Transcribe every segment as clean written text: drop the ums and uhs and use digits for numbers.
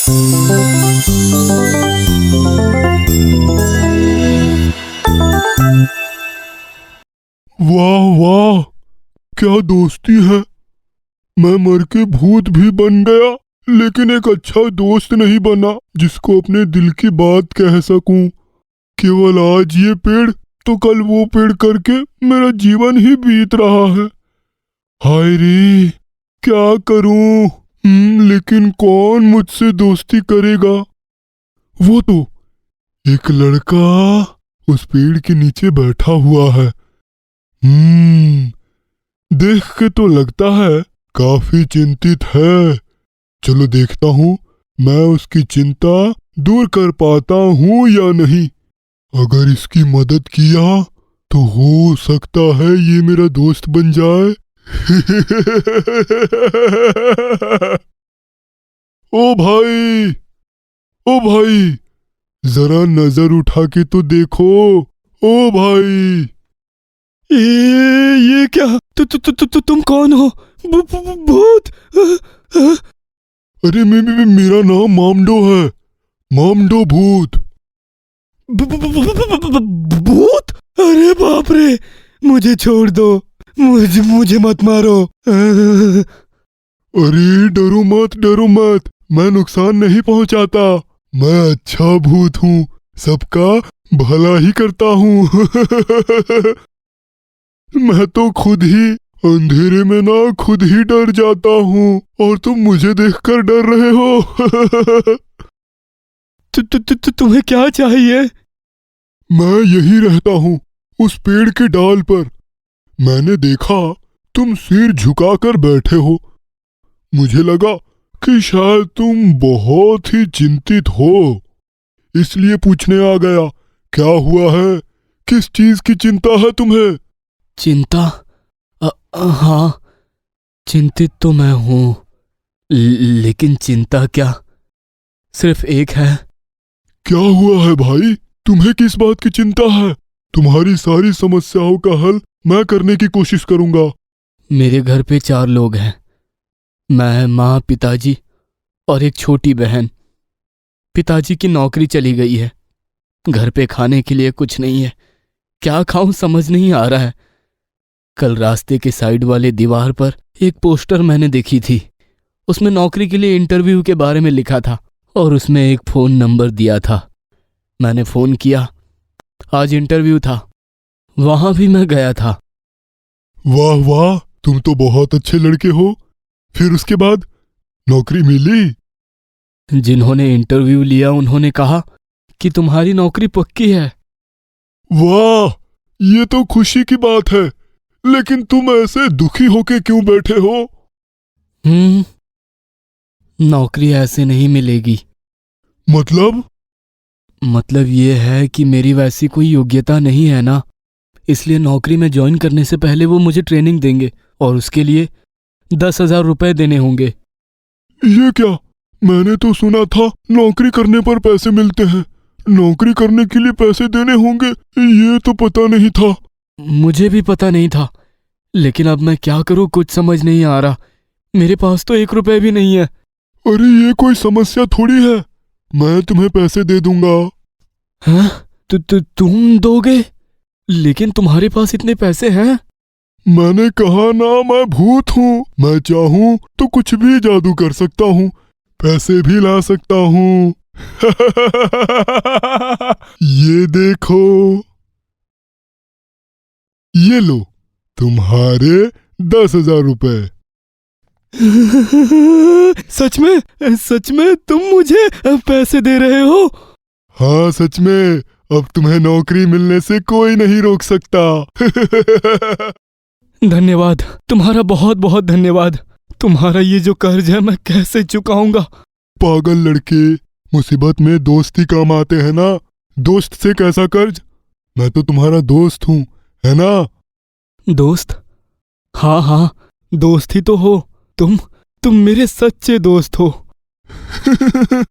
वाह वाह, क्या दोस्ती है। मैं मर के भूत भी बन गया, लेकिन एक अच्छा दोस्त नहीं बना जिसको अपने दिल की बात कह सकूं। केवल आज ये पेड़ तो कल वो पेड़ करके मेरा जीवन ही बीत रहा है। हाय रे, क्या करूं। लेकिन कौन मुझसे दोस्ती करेगा। वो तो एक लड़का उस पेड़ के नीचे बैठा हुआ है। देख के तो लगता है काफी चिंतित है। चलो देखता हूँ मैं उसकी चिंता दूर कर पाता हूँ या नहीं। अगर इसकी मदद किया तो हो सकता है ये मेरा दोस्त बन जाए। ओ भाई, ओ भाई, जरा नजर उठा के तो देखो। ओ भाई, ये क्या। तुम कौन हो। भूत। अरे मेरा नाम मामडो है, मामडो भूत। भूत। अरे बाप रे, मुझे छोड़ दो, मुझे मत मारो। अरे डरो मत, डरो मत, मैं नुकसान नहीं पहुंचाता। मैं अच्छा भूत हूँ, सबका भला ही करता हूँ। मैं तो खुद ही अंधेरे में ना खुद ही डर जाता हूँ, और तुम मुझे देखकर डर रहे हो। तुम्हें क्या चाहिए। मैं यही रहता हूँ, उस पेड़ के डाल पर। मैंने देखा तुम सिर झुकाकर बैठे हो। मुझे लगा कि शायद तुम बहुत ही चिंतित हो, इसलिए पूछने आ गया। क्या हुआ है, किस चीज की चिंता है तुम्हें। चिंता? हाँ, चिंतित तो मैं हूँ, लेकिन चिंता क्या, सिर्फ एक है। क्या हुआ है भाई, तुम्हें किस बात की चिंता है। तुम्हारी सारी समस्याओं का हल मैं करने की कोशिश करूंगा। मेरे घर पे 4 लोग हैं, मैं, माँ, पिताजी और एक छोटी बहन। पिताजी की नौकरी चली गई है, घर पे खाने के लिए कुछ नहीं है, क्या खाऊं समझ नहीं आ रहा है। कल रास्ते के साइड वाले दीवार पर एक पोस्टर मैंने देखी थी, उसमें नौकरी के लिए इंटरव्यू के बारे में लिखा था और उसमें एक फ़ोन नंबर दिया था। मैंने फ़ोन किया, आज इंटरव्यू था, वहां भी मैं गया था। वाह वाह, तुम तो बहुत अच्छे लड़के हो। फिर उसके बाद नौकरी मिली। जिन्होंने इंटरव्यू लिया उन्होंने कहा कि तुम्हारी नौकरी पक्की है। वाह, ये तो खुशी की बात है, लेकिन तुम ऐसे दुखी होके क्यों बैठे हो। नौकरी ऐसे नहीं मिलेगी। मतलब ये है कि मेरी वैसी कोई योग्यता नहीं है ना, इसलिए नौकरी में ज्वाइन करने से पहले वो मुझे ट्रेनिंग देंगे और उसके लिए 10,000 रुपए देने होंगे। ये क्या, मैंने तो सुना था नौकरी करने पर पैसे मिलते हैं, नौकरी करने के लिए पैसे देने होंगे, ये तो पता नहीं था। मुझे भी पता नहीं था, लेकिन अब मैं क्या करूं कुछ समझ नहीं आ रहा। मेरे पास तो 1 रुपए भी नहीं है। अरे ये कोई समस्या थोड़ी है, मैं तुम्हें पैसे दे दूंगा। हाँ? तुम दोगे? लेकिन तुम्हारे पास इतने पैसे हैं? मैंने कहा ना, मैं भूत हूँ, मैं चाहूँ तो कुछ भी जादू कर सकता हूँ, पैसे भी ला सकता हूँ। ये देखो, ये लो तुम्हारे 10,000 रुपए। सच में तुम मुझे पैसे दे रहे हो? हाँ सच में, अब तुम्हें नौकरी मिलने से कोई नहीं रोक सकता। धन्यवाद, तुम्हारा बहुत बहुत धन्यवाद। तुम्हारा ये जो कर्ज है मैं कैसे चुकाऊंगा। पागल लड़के, मुसीबत में दोस्त ही काम आते हैं ना, दोस्त से कैसा कर्ज। मैं तो तुम्हारा दोस्त हूँ, है ना। दोस्त? हाँ, दोस्त ही तो हो तुम मेरे सच्चे दोस्त हो।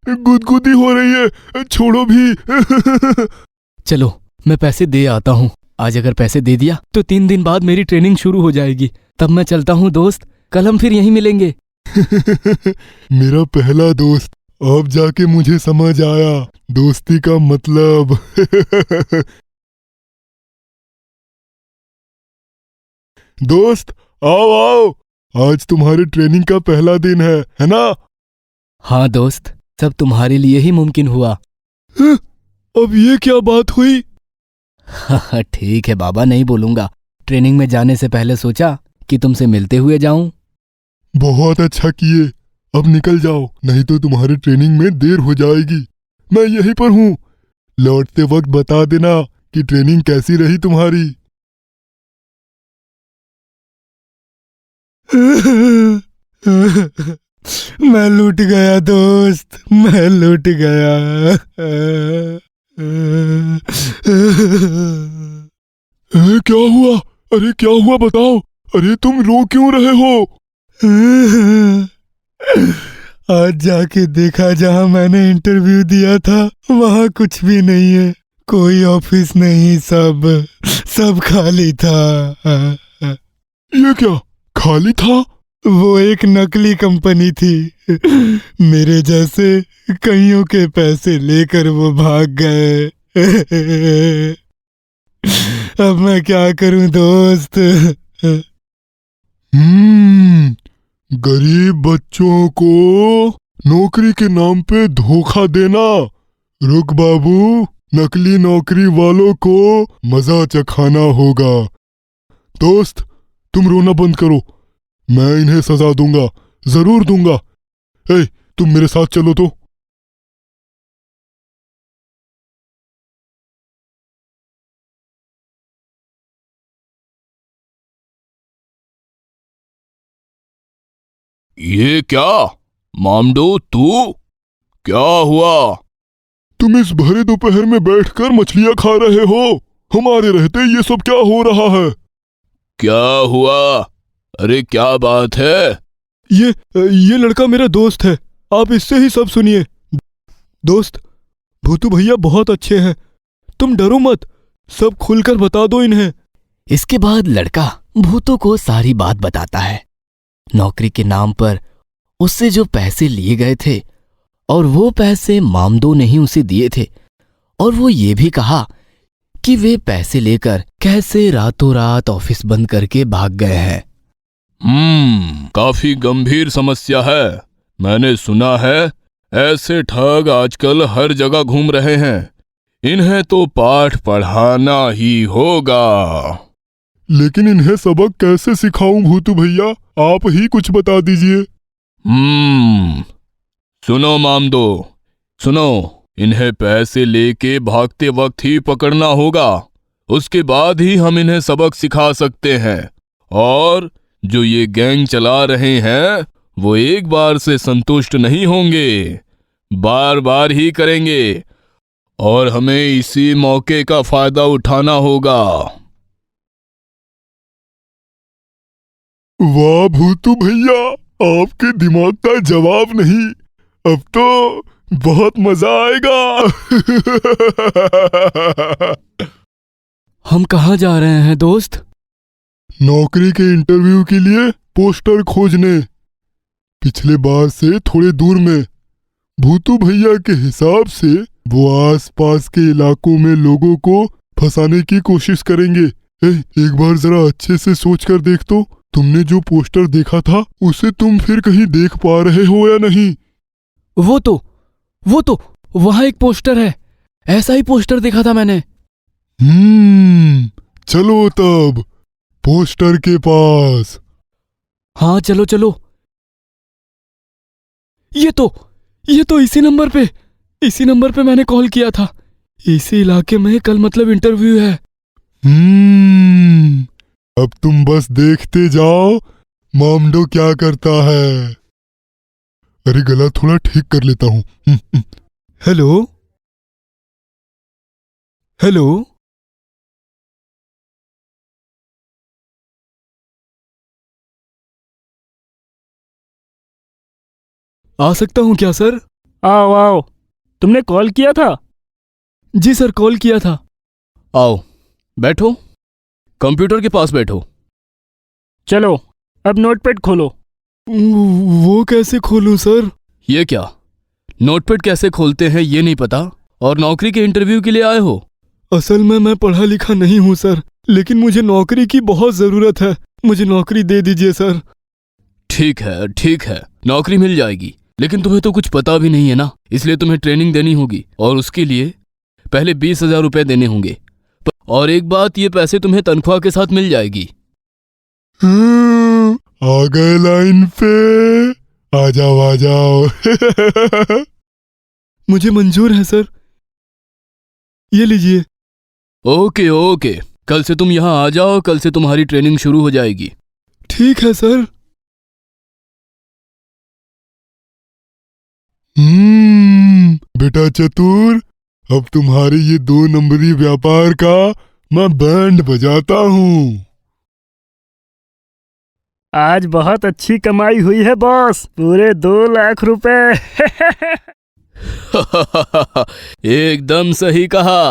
गुदगुदी हो रही है, छोड़ो भी। चलो मैं पैसे दे आता हूँ। आज अगर पैसे दे दिया तो 3 दिन बाद मेरी ट्रेनिंग शुरू हो जाएगी। तब मैं चलता हूँ दोस्त, कल हम फिर यहीं मिलेंगे। मेरा पहला दोस्त अब जाके मुझे समझ आया दोस्ती का मतलब। दोस्त, आओ आओ, आज तुम्हारे ट्रेनिंग का पहला दिन है ना? हाँ दोस्त, सब तुम्हारे लिए ही मुमकिन हुआ। अब ये क्या बात हुई? ठीक है बाबा, नहीं बोलूंगा। ट्रेनिंग में जाने से पहले सोचा कि तुमसे मिलते हुए जाऊं। बहुत अच्छा किए। अब निकल जाओ, नहीं तो तुम्हारी ट्रेनिंग में देर हो जाएगी। मैं यहीं पर हूँ, लौटते वक्त बता देना कि ट्रेनिंग कैसी रही तुम्हारी। मैं लूट गया दोस्त, मैं लूट गया। क्या हुआ? अरे क्या हुआ बताओ। अरे तुम रो क्यों रहे हो? आज जाके देखा, जहां मैंने इंटरव्यू दिया था वहां कुछ भी नहीं है, कोई ऑफिस नहीं, सब खाली था। ये क्या, खाली था? वो एक नकली कंपनी थी। मेरे जैसे कईयों के पैसे लेकर वो भाग गए। अब मैं क्या करूं दोस्त? गरीब बच्चों को नौकरी के नाम पे धोखा देना। रुक बाबू, नकली नौकरी वालों को मजा चखाना होगा। दोस्त, तुम रोना बंद करो, मैं इन्हें सजा दूंगा, जरूर दूंगा। तुम मेरे साथ चलो तो। ये क्या मामडो, तू? क्या हुआ? तुम इस भरे दोपहर में बैठकर मछलियां खा रहे हो, हमारे रहते ये सब क्या हो रहा है? क्या हुआ? अरे क्या बात है? ये लड़का मेरा दोस्त है, आप इससे ही सब सुनिए। दोस्त, भूतू भैया बहुत अच्छे हैं, तुम डरो मत, सब खुलकर बता दो इन्हें। इसके बाद लड़का भूतों को सारी बात बताता है। नौकरी के नाम पर उससे जो पैसे लिए गए थे, और वो पैसे मामदो ने ही उसे दिए थे, और वो ये भी कहा कि वे पैसे लेकर कैसे रातों रात ऑफिस बंद करके भाग गए हैं। काफी गंभीर समस्या है। मैंने सुना है ऐसे ठग आजकल हर जगह घूम रहे हैं। इन्हें तो पाठ पढ़ाना ही होगा। लेकिन इन्हें सबक कैसे सिखाऊं भूतू भैया, आप ही कुछ बता दीजिए। सुनो मामदो, सुनो, इन्हें पैसे लेके भागते वक्त ही पकड़ना होगा, उसके बाद ही हम इन्हें सबक सिखा सकते हैं। और जो ये गैंग चला रहे हैं वो एक बार से संतुष्ट नहीं होंगे, बार बार ही करेंगे, और हमें इसी मौके का फायदा उठाना होगा। वाह भूतू भैया, आपके दिमाग का जवाब नहीं। अब तो बहुत मजा आएगा। हम कहाँ जा रहे हैं दोस्त? नौकरी के इंटरव्यू के लिए पोस्टर खोजने, पिछले बार से थोड़े दूर में। भूतू भैया के हिसाब से वो आसपास के इलाकों में लोगों को फंसाने की कोशिश करेंगे। एक बार जरा अच्छे से सोच कर देख तो, तुमने जो पोस्टर देखा था उसे तुम फिर कहीं देख पा रहे हो या नहीं? वो तो वहां एक पोस्टर है, ऐसा ही पोस्टर देखा था मैंने। चलो तब पोस्टर के पास। हाँ चलो चलो। ये तो इसी नंबर पे मैंने कॉल किया था। इसी इलाके में कल मतलब इंटरव्यू है। अब तुम बस देखते जाओ मामडो क्या करता है। अरे गला थोड़ा ठीक कर लेता हूँ। हेलो हेलो, आ सकता हूँ क्या सर? आओ आओ, तुमने कॉल किया था? जी सर, कॉल किया था। आओ बैठो, कंप्यूटर के पास बैठो। चलो अब नोटपैड खोलो। वो कैसे खोलूं सर? ये क्या, नोटपैड कैसे खोलते हैं ये नहीं पता, और नौकरी के इंटरव्यू के लिए आए हो? असल में मैं पढ़ा लिखा नहीं हूँ सर, लेकिन मुझे नौकरी की बहुत जरूरत है। मुझे नौकरी दे दीजिए सर। ठीक है, नौकरी मिल जाएगी, लेकिन तुम्हें तो कुछ पता भी नहीं है ना, इसलिए तुम्हें ट्रेनिंग देनी होगी, और उसके लिए पहले 20,000 रुपये देने होंगे। और एक बात, ये पैसे तुम्हें तनख्वाह के साथ मिल जाएगी। आ गए लाइन पे, आ जाओ। मुझे मंजूर है सर, ये लीजिए। ओके, कल से तुम यहाँ आ जाओ, कल से तुम्हारी ट्रेनिंग शुरू हो जाएगी। ठीक है सर। बेटा चतुर, अब तुम्हारे ये 2 नंबरी व्यापार का मैं बैंड बजाता हूँ। आज बहुत अच्छी कमाई हुई है बॉस, पूरे 2 लाख रुपए। एकदम सही कहा।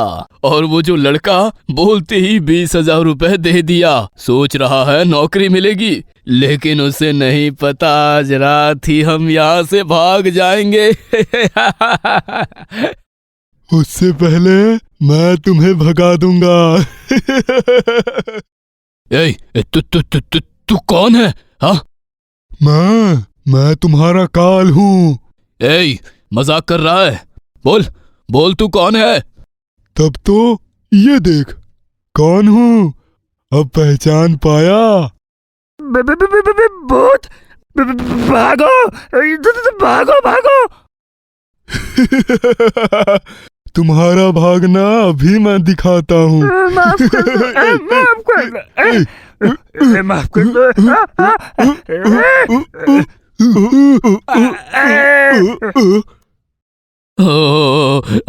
और वो जो लड़का बोलते ही 20,000 रुपए दे दिया, सोच रहा है नौकरी मिलेगी, लेकिन उसे नहीं पता आज रात ही हम यहाँ से भाग जाएंगे। उससे पहले मैं तुम्हें भगा दूंगा। तू कौन है? हाँ, मैं तुम्हारा काल हूँ। मजाक कर रहा है? बोल तू कौन है? तब तो ये देख कौन हूँ, अब पहचान पाया? भूत, भागो। तुम्हारा भागना अभी मैं दिखाता हूँ। माफ कर दो।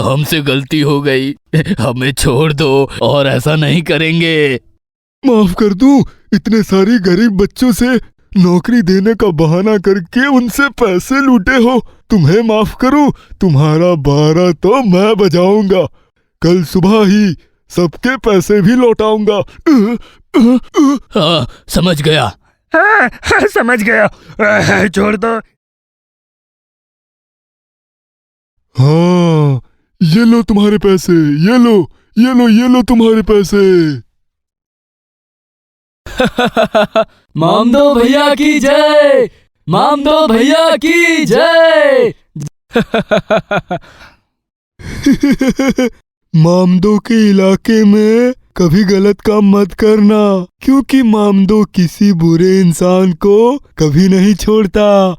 हमसे गलती हो गई, हमें छोड़ दो और ऐसा नहीं करेंगे। माफ कर दूं? इतने सारे गरीब बच्चों से नौकरी देने का बहाना करके उनसे पैसे लूटे हो, तुम्हें माफ करूं? तुम्हारा 12 तो मैं बजाऊंगा। कल सुबह ही सबके पैसे भी लौटाऊंगा। हाँ, समझ गया। समझ गया, छोड़ दो। हाँ, ये लो तुम्हारे पैसे, ये लो तुम्हारे पैसे। मामदो भैया की जय, मामदो भैया की जय। मामदो के इलाके में कभी गलत काम मत करना, क्योंकि मामदो किसी बुरे इंसान को कभी नहीं छोड़ता।